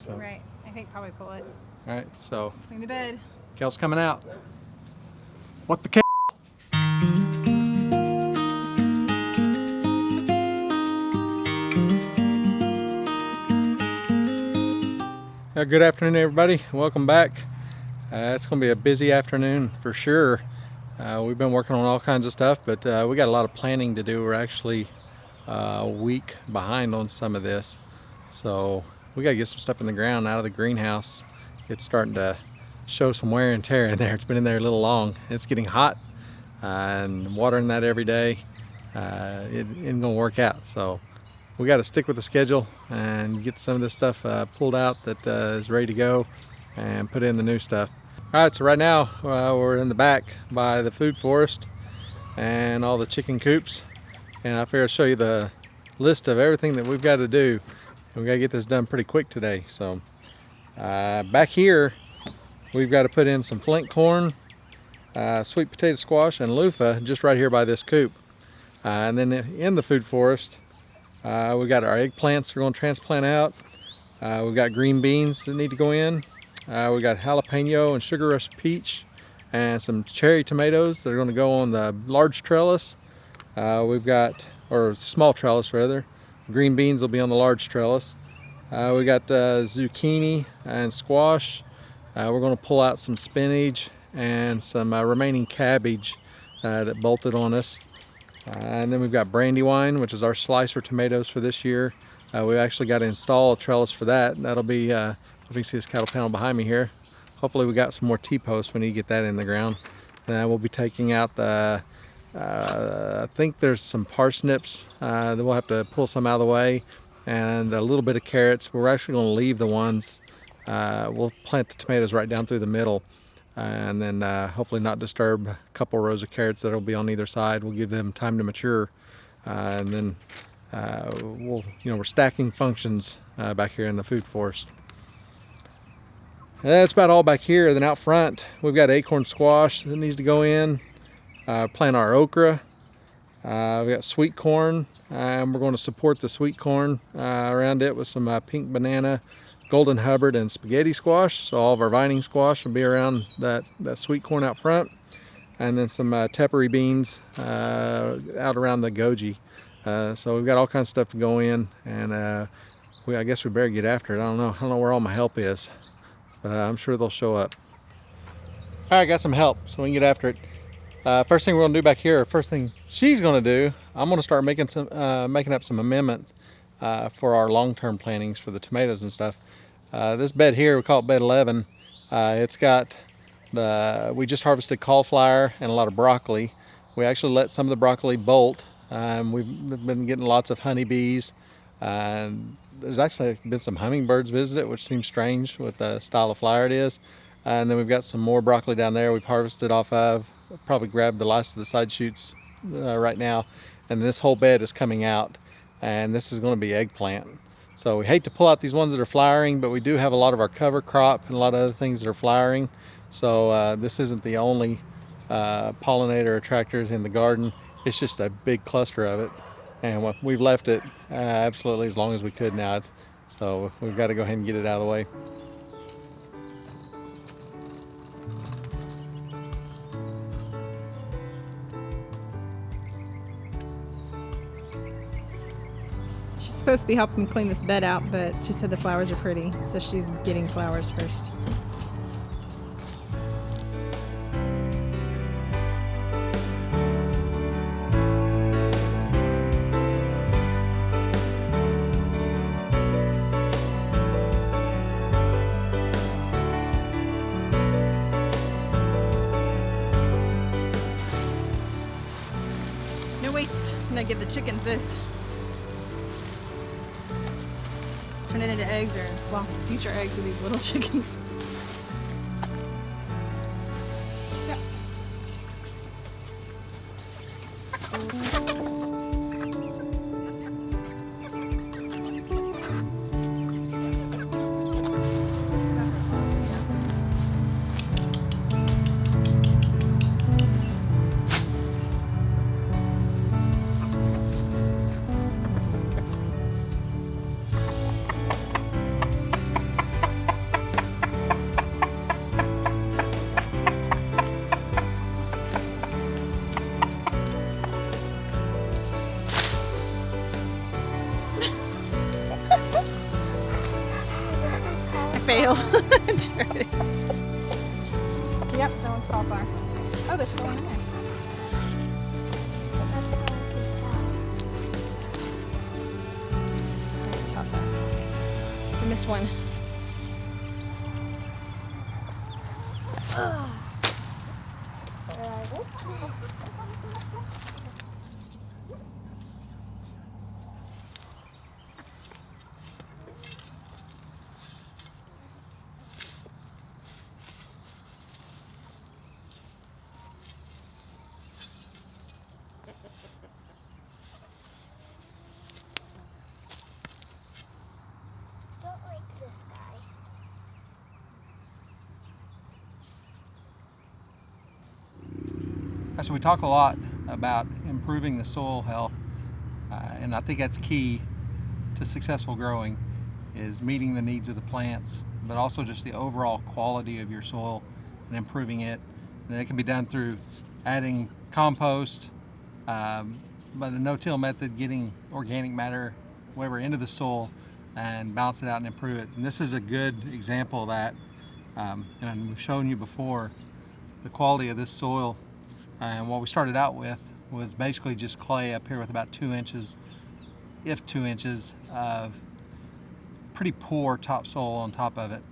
So. Right. I think probably pull it. All right. So. Clean the bed. Kale's coming out. What the? Good afternoon, everybody. Welcome back. It's going to be a busy afternoon for sure. We've been working on all kinds of stuff, but we got a lot of planning to do. We're actually a week behind on some of this, so we got to get some stuff in the ground out of the greenhouse. It's starting to show some wear and tear in there. It's been in there a little long. It's getting hot, and watering that every day it isn't going to work out. So we got to stick with the schedule and get some of this stuff pulled out that is ready to go and put in the new stuff. All right, so right now we're in the back by the food forest and all the chicken coops, and I figured I'd show you the list of everything that we've got to do. And we got to get this done pretty quick today. So back here we've got to put in some flint corn, sweet potato squash, and loofah just right here by this coop. And then in the food forest we got our eggplants we're going to transplant out. We've got green beans that need to go in. We got jalapeno and sugar rush peach and some cherry tomatoes that are going to go on the large trellis. We've got, or small trellis rather. Green beans will be on the large trellis. We got zucchini and squash. We're going to pull out some spinach and some remaining cabbage that bolted on us. And then we've got brandywine, which is our slicer tomatoes for this year. We actually got to install a trellis for that. That'll be, you can see this cattle panel behind me here. Hopefully we got some more T-posts when you get that in the ground. And we'll be taking out the, I think there's some parsnips that we'll have to pull some out of the way, and a little bit of carrots. We're actually going to leave the ones. We'll plant the tomatoes right down through the middle, and then hopefully not disturb a couple rows of carrots that'll be on either side. We'll give them time to mature, and then we're stacking functions back here in the food forest. That's about all back here. Then out front we've got acorn squash that needs to go in. Plant our okra. We got sweet corn, and we're going to support the sweet corn around it with some pink banana, golden hubbard, and spaghetti squash. So all of our vining squash will be around that sweet corn out front, and then some tepary beans out around the goji. So we've got all kinds of stuff to go in, and I guess we better get after it. I don't know where all my help is, but I'm sure they'll show up. All right, got some help, so we can get after it. First thing we're going to do back here, first thing she's going to do, I'm going to start making up some amendments for our long-term plantings for the tomatoes and stuff. This bed here, we call it bed 11. It's got we just harvested cauliflower and a lot of broccoli. We actually let some of the broccoli bolt. We've been getting lots of honeybees. There's actually been some hummingbirds visit it, which seems strange with the style of flower it is. And then we've got some more broccoli down there we've harvested off of. Probably grabbed the last of the side shoots right now, and this whole bed is coming out, and this is going to be eggplant. So we hate to pull out these ones that are flowering, but we do have a lot of our cover crop and a lot of other things that are flowering. So this isn't the only pollinator attractors in the garden. It's just a big cluster of it, and we've left it absolutely as long as we could now. So we've got to go ahead and get it out of the way. Supposed to be helping clean this bed out, but she said the flowers are pretty, so she's getting flowers first. No waste. I'm gonna give the chickens this. Turn it into eggs, or well, future eggs of these little chickens. Yeah. failed. Yep, that one's cauliflower. Oh, there's still one in there. Toss that. I missed one. Don't like this guy. So we talk a lot about improving the soil health, and I think that's key to successful growing, is meeting the needs of the plants, but also just the overall quality of your soil and improving it. And it can be done through adding compost, by the no-till method, getting organic matter, whatever, into the soil and balance it out and improve it. And this is a good example of that. And we've shown you before the quality of this soil. And what we started out with was basically just clay up here with about 2 inches, if 2 inches, of pretty poor topsoil on top of it.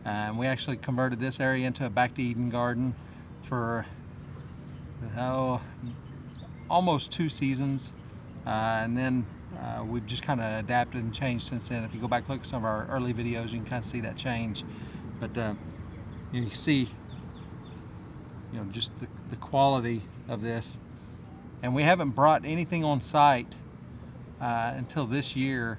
And we actually converted this area into a back to Eden garden for almost 2 seasons. And then we've just kind of adapted and changed since then. If you go back and look at some of our early videos, you can kind of see that change. But you can see, just the quality of this. And we haven't brought anything on site until this year.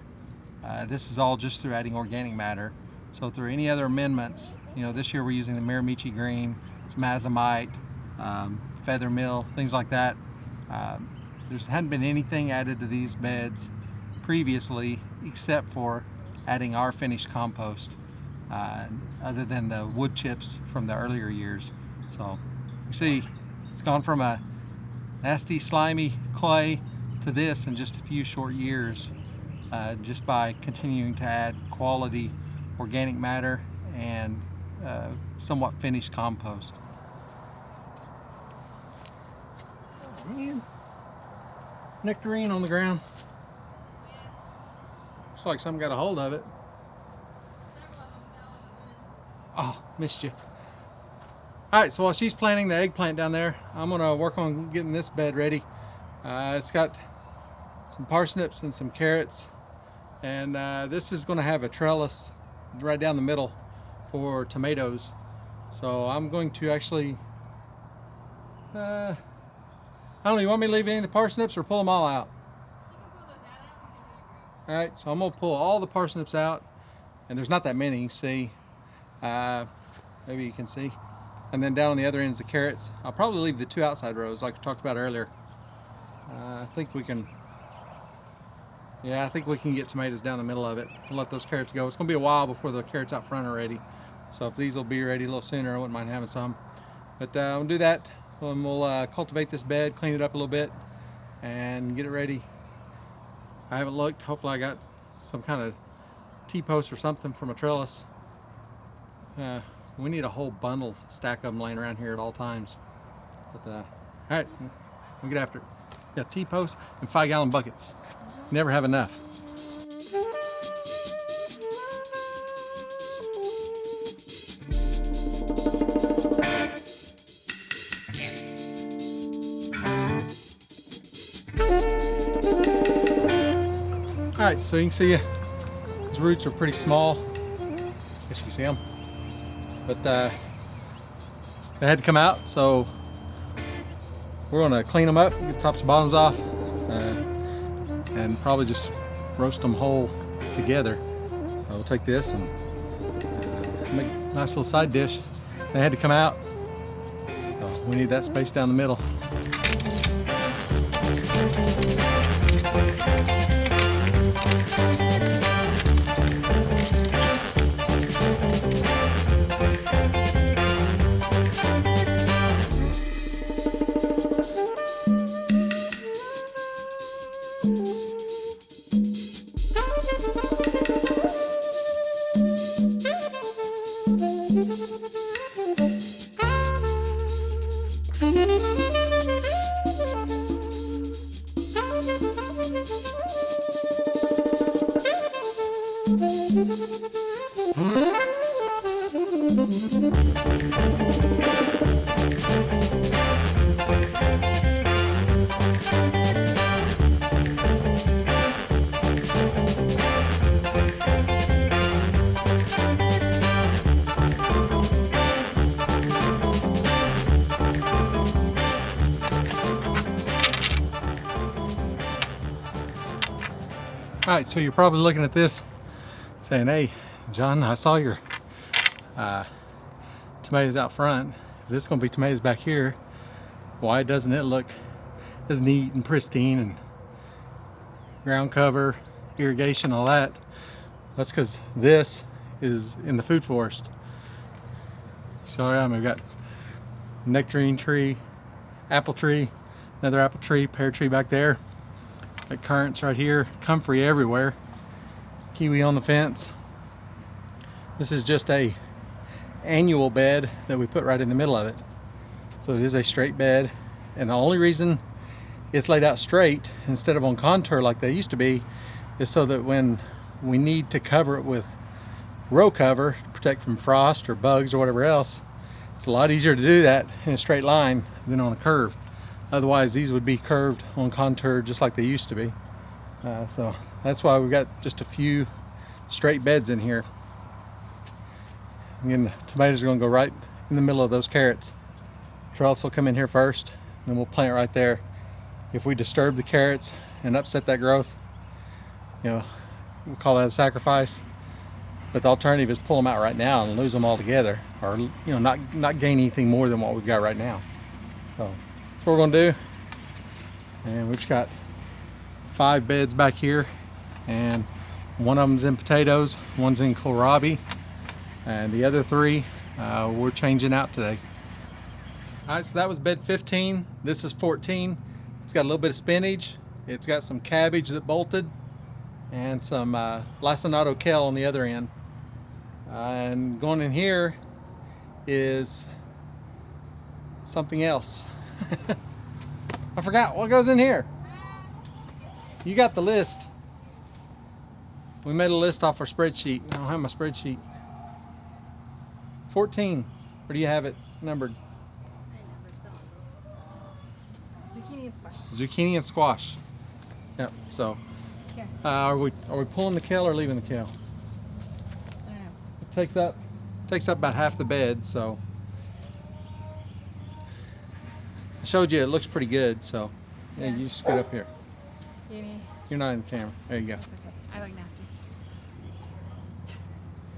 This is all just through adding organic matter. So through any other amendments, this year we're using the Miramichi green, some azomite, feather mill, things like that. There hadn't been anything added to these beds previously except for adding our finished compost, other than the wood chips from the earlier years. So you see, it's gone from a nasty, slimy clay to this in just a few short years, just by continuing to add quality organic matter and somewhat finished compost. Oh, man. Nectarine on the ground. Looks like something got a hold of it. Oh, missed you. Alright, so while she's planting the eggplant down there, I'm going to work on getting this bed ready. It's got some parsnips and some carrots, and this is going to have a trellis right down the middle for tomatoes. So I'm going to actually, I don't know, you want me to leave any of the parsnips or pull them all out? Alright, so I'm going to pull all the parsnips out, and there's not that many, see. Maybe you can see. And then down on the other end is the carrots. I'll probably leave the 2 outside rows like we talked about earlier. I think we can get tomatoes down the middle of it. We'll let those carrots go. It's going to be a while before the carrots out front are ready. So if these will be ready a little sooner, I wouldn't mind having some. But we'll do that. And we'll cultivate this bed, clean it up a little bit, and get it ready. I haven't looked. Hopefully I got some kind of T-post or something from a trellis. We need a whole bundle stack of them laying around here at all times. But alright, we'll get after it. Got T-posts and 5-gallon buckets. Never have enough. Alright, so you can see these roots are pretty small. Guess you can see them. But they had to come out, so we're going to clean them up, get the tops and bottoms off, and probably just roast them whole together. So we'll take this and make a nice little side dish. They had to come out, so we need that space down the middle. All right, so you're probably looking at this saying, hey, John, I saw your tomatoes out front. If this is gonna be tomatoes back here, why doesn't it look as neat and pristine and ground cover, irrigation, all that? That's because this is in the food forest. So yeah, we've got nectarine tree, apple tree, another apple tree, pear tree back there. Got currants right here, comfrey everywhere, kiwi on the fence. This is just a annual bed that we put right in the middle of it. So it is a straight bed, and the only reason it's laid out straight instead of on contour like they used to be is so that when we need to cover it with row cover to protect from frost or bugs or whatever else, it's a lot easier to do that in a straight line than on a curve. Otherwise these would be curved on contour just like they used to be. So that's why we've got just a few straight beds in here. Again, the tomatoes are going to go right in the middle of those carrots. Trellis will come in here first, then we'll plant right there. If we disturb the carrots and upset that growth, you know, we'll call that a sacrifice. But the alternative is pull them out right now and lose them all together, or you know, not gain anything more than what we've got right now. So that's what we're going to do. And we've got 5 beds back here, and one of them's in potatoes, one's in kohlrabi, and the other 3 we're changing out today. All right, so that was bed 15. This is 14. It's got a little bit of spinach. It's got some cabbage that bolted, and some lacinato kale on the other end. And going in here is something else. I forgot what goes in here. You got the list. We made a list off our spreadsheet. I don't have my spreadsheet. 14. Where do you have it numbered? Zucchini and squash. Zucchini and squash. Yep. So, Okay. are we pulling the kale or leaving the kale? I don't know. It takes up about half the bed. So, I showed you it looks pretty good. So, yeah, Yeah. you just get up here. You're not in the camera. There you go. Okay. I look nasty.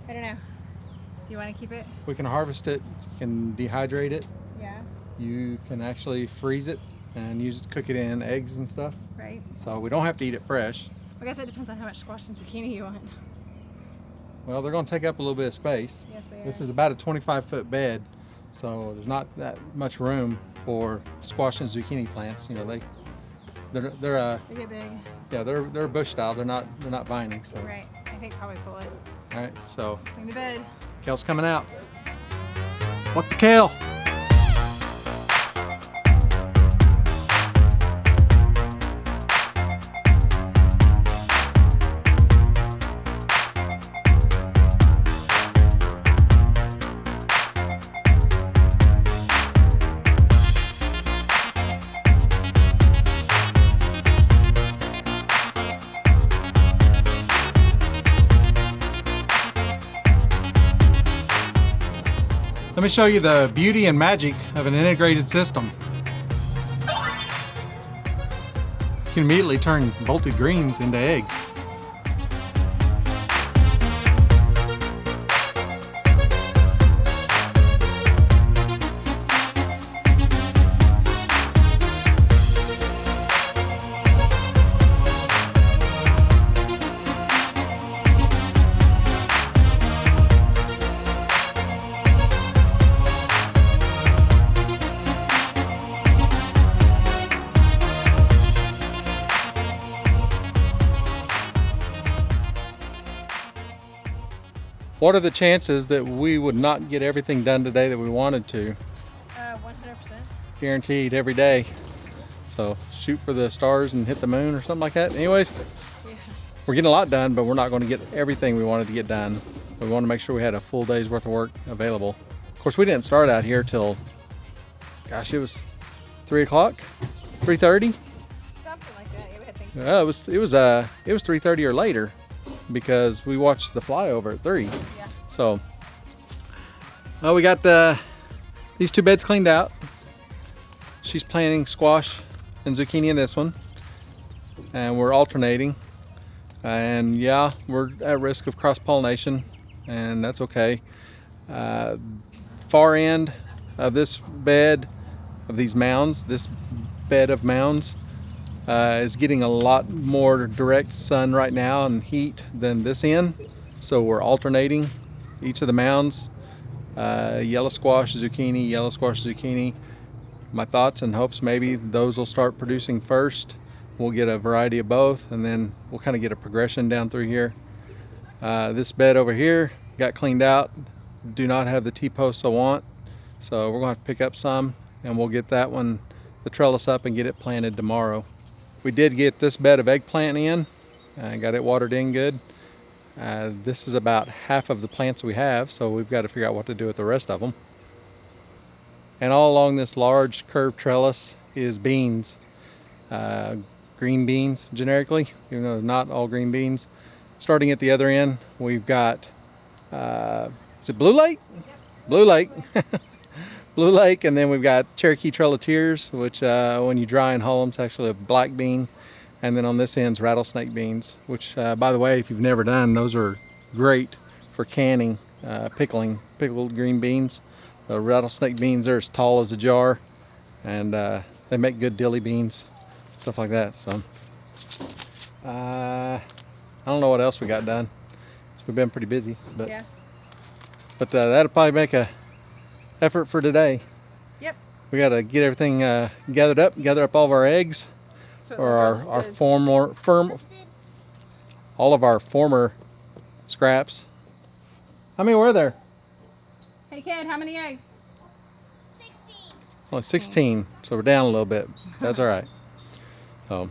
I don't know. Do you want to keep it? We can harvest it. You can dehydrate it. Yeah. You can actually freeze it and use it to cook it in eggs and stuff. Right. So we don't have to eat it fresh. I guess it depends on how much squash and zucchini you want. Well, they're going to take up a little bit of space. Yes, they are. This is about a 25-foot bed, so there's not that much room for squash and zucchini plants. You know, they're They get big. yeah, they're bush style. They're not vining. So Right. I think probably pull it. all right, so Clean the bed. kale's coming out. What the kale? Let me show you the beauty and magic of an integrated system. You can immediately turn bolted greens into eggs. What are the chances that we would not get everything done today that we wanted to? 100%. Guaranteed every day. So shoot for the stars and hit the moon or something like that. Anyways, Yeah. we're getting a lot done, but we're not going to get everything we wanted to get done. We wanted to make sure we had a full day's worth of work available. Of course, we didn't start out here till, gosh, it was 3 o'clock, 3:30. Something like that. You would think. It was 3:30 or later because we watched the flyover at 3. Yeah. So, well, we got these 2 beds cleaned out. She's planting squash and zucchini in this one, and we're alternating. And yeah, we're at risk of cross-pollination, and that's okay. Far end of this bed of these mounds, this bed of mounds, is getting a lot more direct sun right now and heat than this end. So we're alternating each of the mounds, yellow squash, zucchini, yellow squash, zucchini. My thoughts and hopes, maybe those will start producing first. We'll get a variety of both, and then we'll kind of get a progression down through here. This bed over here got cleaned out. Do not have the T-posts I want, so we're going to have to pick up some, and we'll get that one, the trellis up, and get it planted tomorrow. We did get this bed of eggplant in. I got it watered in good. This is about half of the plants we have, so we've got to figure out what to do with the rest of them. And all along this large curved trellis is beans, green beans generically, even though not all green beans. Starting at the other end, we've got, is it Blue Lake? Yep. Blue Lake. Blue Lake, and then we've got Cherokee Trelatiers, which when you dry and hull them, it's actually a black bean. And then on this end's Rattlesnake Beans, which by the way, if you've never done, those are great for canning, pickled green beans. The Rattlesnake Beans are as tall as a jar, and they make good dilly beans, stuff like that. So I don't know what else we got done. We've been pretty busy, but Yeah. but that'll probably make a effort for today. Yep. We got to get everything gather up all of our eggs, That's what or the our horse did. all of our former scraps. How many were there? Hey kid, how many eggs? 16. Only 16, so we're down a little bit. That's all right. So,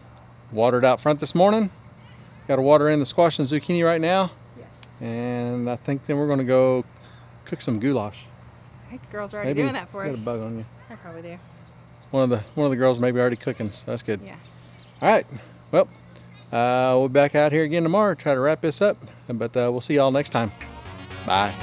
watered out front this morning. Got to water in the squash and zucchini right now. Yes. And I think then we're going to go cook some goulash. I think the girls are already doing that for got us. a bug on you. I probably do. One of the girls may be already cooking, so that's good. Yeah. All right. Well, we'll be back out here again tomorrow. Try to wrap this up, but we'll see y'all next time. Bye.